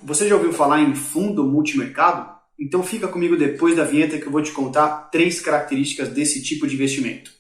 Você já ouviu falar em fundo multimercado? Então fica comigo depois da vinheta que eu vou te contar 3 características desse tipo de investimento.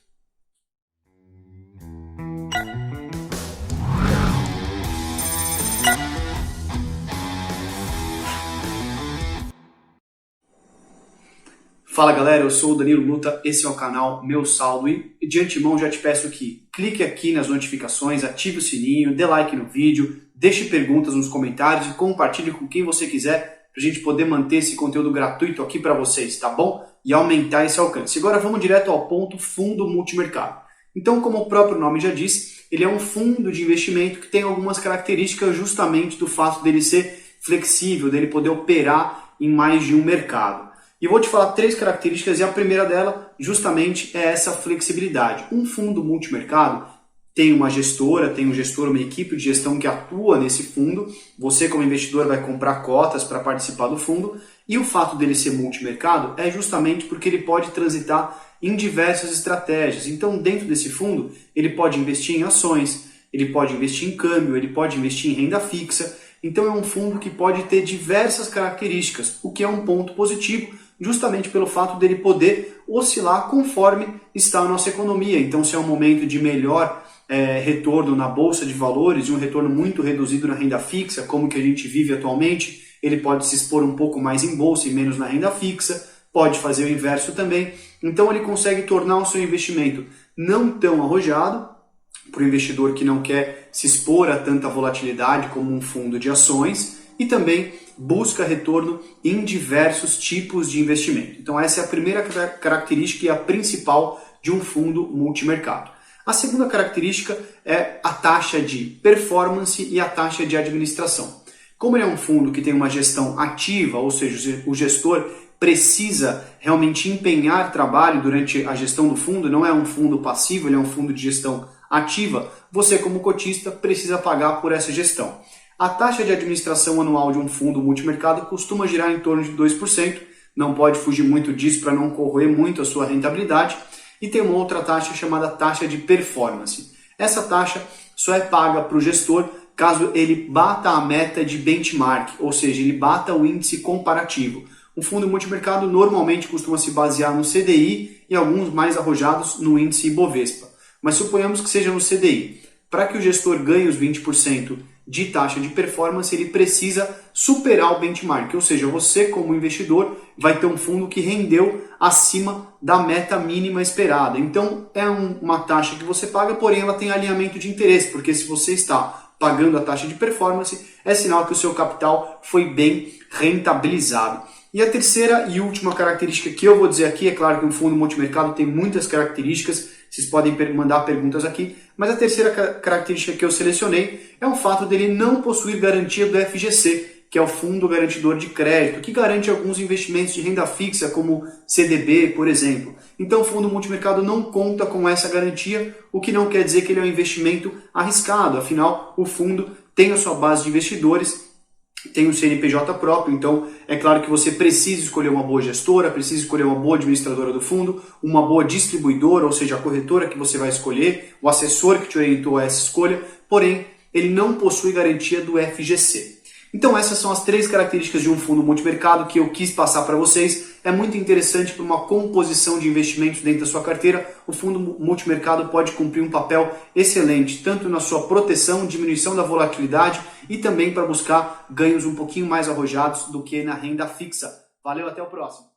Fala galera, eu sou o Danilo Luta, esse é o canal Meu Saldo e de antemão já te peço que clique aqui nas notificações, ative o sininho, dê like no vídeo, deixe perguntas nos comentários e compartilhe com quem você quiser para a gente poder manter esse conteúdo gratuito aqui para vocês, tá bom? E aumentar esse alcance. Agora vamos direto ao ponto, fundo multimercado. Então, como o próprio nome já diz, ele é um fundo de investimento que tem algumas características justamente do fato dele ser flexível, dele poder operar em mais de um mercado. E eu vou te falar 3 características e a primeira dela justamente é essa flexibilidade. Um fundo multimercado tem uma gestora, tem um gestor, uma equipe de gestão que atua nesse fundo. Você como investidor vai comprar cotas para participar do fundo e o fato dele ser multimercado é justamente porque ele pode transitar em diversas estratégias. Então dentro desse fundo ele pode investir em ações, ele pode investir em câmbio, ele pode investir em renda fixa. Então é um fundo que pode ter diversas características, o que é um ponto positivo, justamente pelo fato dele poder oscilar conforme está a nossa economia. Então se é um momento de melhor retorno na bolsa de valores e um retorno muito reduzido na renda fixa, como que a gente vive atualmente, ele pode se expor um pouco mais em bolsa e menos na renda fixa, pode fazer o inverso também. Então ele consegue tornar o seu investimento não tão arrojado, para o investidor que não quer se expor a tanta volatilidade como um fundo de ações e também busca retorno em diversos tipos de investimento. Então essa é a primeira característica e a principal de um fundo multimercado. A segunda característica é a taxa de performance e a taxa de administração. Como ele é um fundo que tem uma gestão ativa, ou seja, o gestor precisa realmente empenhar trabalho durante a gestão do fundo, não é um fundo passivo, ele é um fundo de gestão ativa, você como cotista precisa pagar por essa gestão. A taxa de administração anual de um fundo multimercado costuma girar em torno de 2%, não pode fugir muito disso para não corroer muito a sua rentabilidade, e tem uma outra taxa chamada taxa de performance. Essa taxa só é paga para o gestor caso ele bata a meta de benchmark, ou seja, ele bata o índice comparativo. Um fundo multimercado normalmente costuma se basear no CDI e alguns mais arrojados no índice Ibovespa. Mas suponhamos que seja no CDI. Para que o gestor ganhe os 20% de taxa de performance, ele precisa superar o benchmark. Ou seja, você como investidor vai ter um fundo que rendeu acima da meta mínima esperada. Então é uma taxa que você paga, porém ela tem alinhamento de interesse, porque se você está pagando a taxa de performance, é sinal que o seu capital foi bem rentabilizado. E a terceira e última característica que eu vou dizer aqui, é claro que um fundo multimercado tem muitas características, vocês podem mandar perguntas aqui, mas a terceira característica que eu selecionei é o fato dele não possuir garantia do FGC, que é o Fundo Garantidor de Crédito, que garante alguns investimentos de renda fixa, como CDB, por exemplo. Então o fundo multimercado não conta com essa garantia, o que não quer dizer que ele é um investimento arriscado, afinal o fundo tem a sua base de investidores, tem um CNPJ próprio, então é claro que você precisa escolher uma boa gestora, precisa escolher uma boa administradora do fundo, uma boa distribuidora, ou seja, a corretora que você vai escolher, o assessor que te orientou a essa escolha, porém ele não possui garantia do FGC. Então essas são as 3 características de um fundo multimercado que eu quis passar para vocês. É muito interessante para uma composição de investimentos dentro da sua carteira. O fundo multimercado pode cumprir um papel excelente, tanto na sua proteção, diminuição da volatilidade e também para buscar ganhos um pouquinho mais arrojados do que na renda fixa. Valeu, até o próximo!